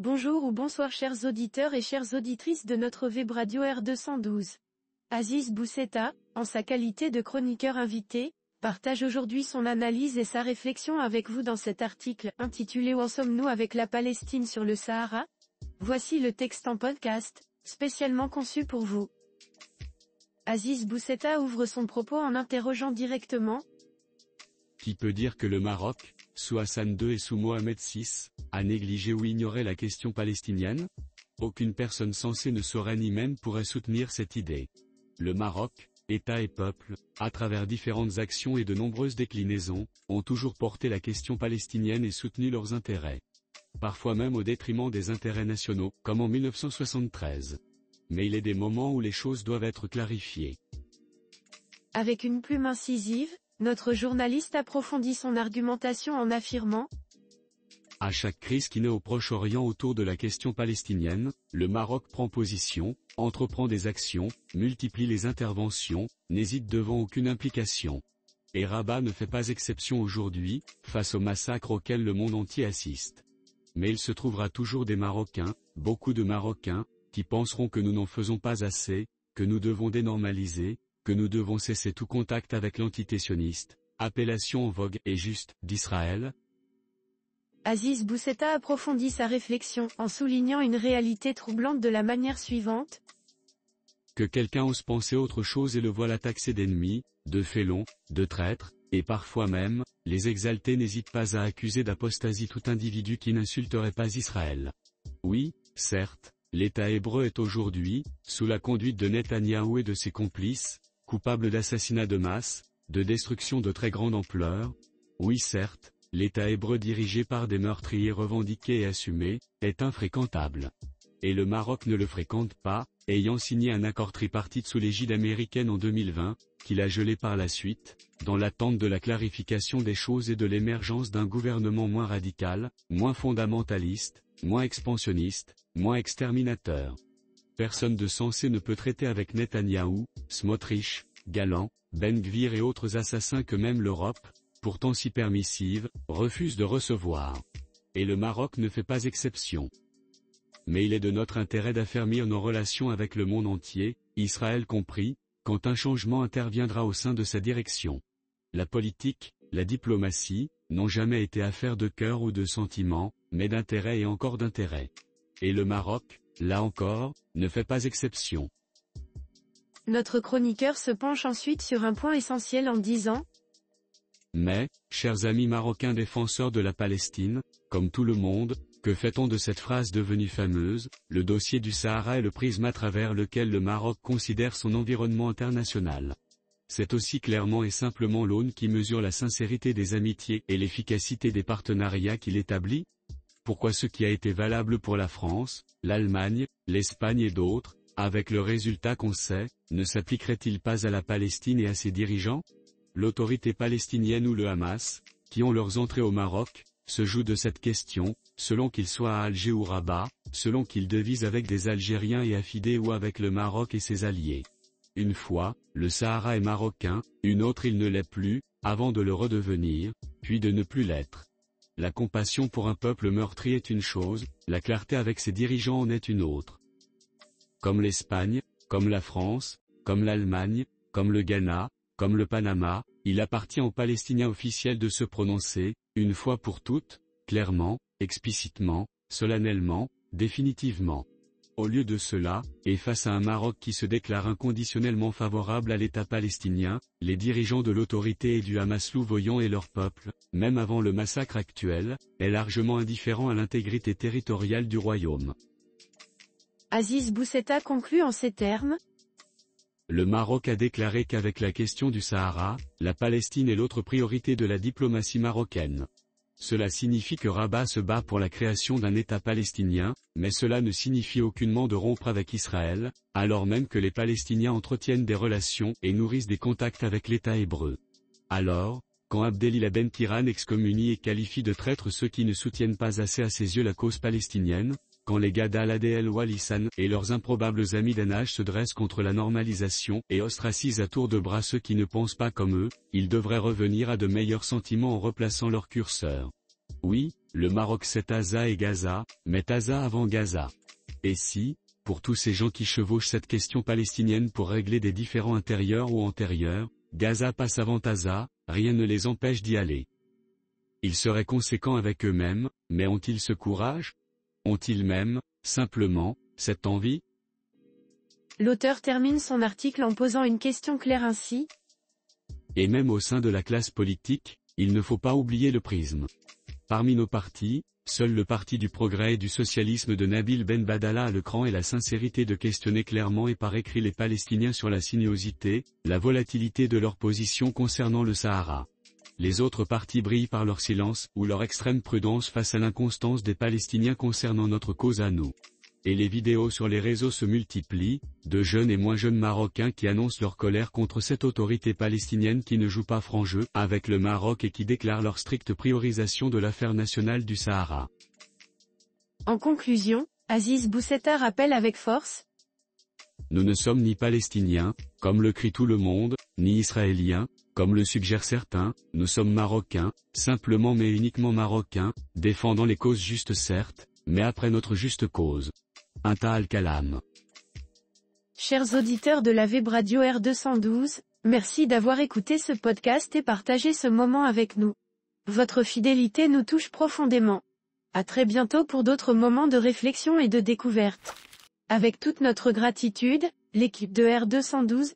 Bonjour ou bonsoir chers auditeurs et chères auditrices de notre web radio R212. Aziz Bousseta, en sa qualité de chroniqueur invité, partage aujourd'hui son analyse et sa réflexion avec vous dans cet article intitulé « Où en sommes-nous avec la Palestine sur le Sahara ?» Voici le texte en podcast, spécialement conçu pour vous. Aziz Bousseta ouvre son propos en interrogeant directement. Qui peut dire que le Maroc, sous Hassan II et sous Mohamed VI, a négligé ou ignoré la question palestinienne? Aucune personne sensée ne saurait ni même pourrait soutenir cette idée. Le Maroc, État et peuple, à travers différentes actions et de nombreuses déclinaisons, ont toujours porté la question palestinienne et soutenu leurs intérêts. Parfois même au détriment des intérêts nationaux, comme en 1973. Mais il est des moments où les choses doivent être clarifiées. Avec une plume incisive, notre journaliste approfondit son argumentation en affirmant. À chaque crise qui naît au Proche-Orient autour de la question palestinienne, le Maroc prend position, entreprend des actions, multiplie les interventions, n'hésite devant aucune implication. Et Rabat ne fait pas exception aujourd'hui, face au massacre auquel le monde entier assiste. Mais il se trouvera toujours des Marocains, beaucoup de Marocains, qui penseront que nous n'en faisons pas assez, que nous devons dénormaliser, que nous devons cesser tout contact avec l'entité sioniste, appellation en vogue et juste, d'Israël. Aziz Bousseta approfondit sa réflexion en soulignant une réalité troublante de la manière suivante. Que quelqu'un ose penser autre chose et le voilà taxé d'ennemi, de félon, de traître, et parfois même, les exaltés n'hésitent pas à accuser d'apostasie tout individu qui n'insulterait pas Israël. Oui, certes, l'État hébreu est aujourd'hui, sous la conduite de Netanyahou et de ses complices, coupable d'assassinats de masse, de destruction de très grande ampleur. Oui certes, l'État hébreu dirigé par des meurtriers revendiqués et assumés, est infréquentable. Et le Maroc ne le fréquente pas, ayant signé un accord tripartite sous l'égide américaine en 2020, qu'il a gelé par la suite, dans l'attente de la clarification des choses et de l'émergence d'un gouvernement moins radical, moins fondamentaliste, moins expansionniste, moins exterminateur. Personne de sensé ne peut traiter avec Netanyahou, Smotrich, Galland, Ben Gvir et autres assassins que même l'Europe, pourtant si permissive, refuse de recevoir. Et le Maroc ne fait pas exception. Mais il est de notre intérêt d'affermir nos relations avec le monde entier, Israël compris, quand un changement interviendra au sein de sa direction. La politique, la diplomatie, n'ont jamais été affaire de cœur ou de sentiment, mais d'intérêt et encore d'intérêt. Et le Maroc, là encore, ne fait pas exception. Notre chroniqueur se penche ensuite sur un point essentiel en disant. Mais, chers amis marocains défenseurs de la Palestine, comme tout le monde, que fait-on de cette phrase devenue fameuse, le dossier du Sahara est le prisme à travers lequel le Maroc considère son environnement international. C'est aussi clairement et simplement l'aune qui mesure la sincérité des amitiés et l'efficacité des partenariats qu'il établit? Pourquoi ce qui a été valable pour la France, l'Allemagne, l'Espagne et d'autres, avec le résultat qu'on sait, ne s'appliquerait-il pas à la Palestine et à ses dirigeants? L'autorité palestinienne ou le Hamas, qui ont leurs entrées au Maroc, se jouent de cette question, selon qu'ils soient à Alger ou Rabat, selon qu'ils devisent avec des Algériens et affidés ou avec le Maroc et ses alliés. Une fois, le Sahara est marocain, une autre il ne l'est plus, avant de le redevenir, puis de ne plus l'être. La compassion pour un peuple meurtri est une chose, la clarté avec ses dirigeants en est une autre. Comme l'Espagne, comme la France, comme l'Allemagne, comme le Ghana, comme le Panama, il appartient aux Palestiniens officiels de se prononcer, une fois pour toutes, clairement, explicitement, solennellement, définitivement. Au lieu de cela, et face à un Maroc qui se déclare inconditionnellement favorable à l'État palestinien, les dirigeants de l'autorité et du Hamas louvoyant et leur peuple, même avant le massacre actuel, est largement indifférent à l'intégrité territoriale du royaume. Aziz Bousseta conclut en ces termes. Le Maroc a déclaré qu'avec la question du Sahara, la Palestine est l'autre priorité de la diplomatie marocaine. Cela signifie que Rabat se bat pour la création d'un État palestinien, mais cela ne signifie aucunement de rompre avec Israël, alors même que les Palestiniens entretiennent des relations et nourrissent des contacts avec l'État hébreu. Alors, quand Abdelilah Ben Tiran excommunie et qualifie de traîtres ceux qui ne soutiennent pas assez à ses yeux la cause palestinienne, quand les Ghada al-Adel Walissan et leurs improbables amis d'Anaj se dressent contre la normalisation et ostracisent à tour de bras ceux qui ne pensent pas comme eux, ils devraient revenir à de meilleurs sentiments en replaçant leur curseur. Oui, le Maroc c'est Taza et Gaza, mais Taza avant Gaza. Et si, pour tous ces gens qui chevauchent cette question palestinienne pour régler des différends intérieurs ou antérieurs, Gaza passe avant Taza, rien ne les empêche d'y aller. Ils seraient conséquents avec eux-mêmes, mais ont-ils ce courage? Ont-ils même, simplement, cette envie? L'auteur termine son article en posant une question claire ainsi. Et même au sein de la classe politique, il ne faut pas oublier le prisme. Parmi nos partis, seul le parti du progrès et du socialisme de Nabil Ben Badala a le cran et la sincérité de questionner clairement et par écrit les Palestiniens sur la sinuosité, la volatilité de leur position concernant le Sahara. Les autres partis brillent par leur silence ou leur extrême prudence face à l'inconstance des Palestiniens concernant notre cause à nous. Et les vidéos sur les réseaux se multiplient, de jeunes et moins jeunes Marocains qui annoncent leur colère contre cette autorité palestinienne qui ne joue pas franc jeu avec le Maroc et qui déclarent leur stricte priorisation de l'affaire nationale du Sahara. En conclusion, Aziz Boussetta rappelle avec force. Nous ne sommes ni Palestiniens, comme le crie tout le monde, ni Israéliens, comme le suggèrent certains, nous sommes Marocains, simplement mais uniquement Marocains, défendant les causes justes certes, mais après notre juste cause. Inta al-Kalam. Chers auditeurs de la Web Radio R212, merci d'avoir écouté ce podcast et partagé ce moment avec nous. Votre fidélité nous touche profondément. À très bientôt pour d'autres moments de réflexion et de découverte. Avec toute notre gratitude, l'équipe de R212,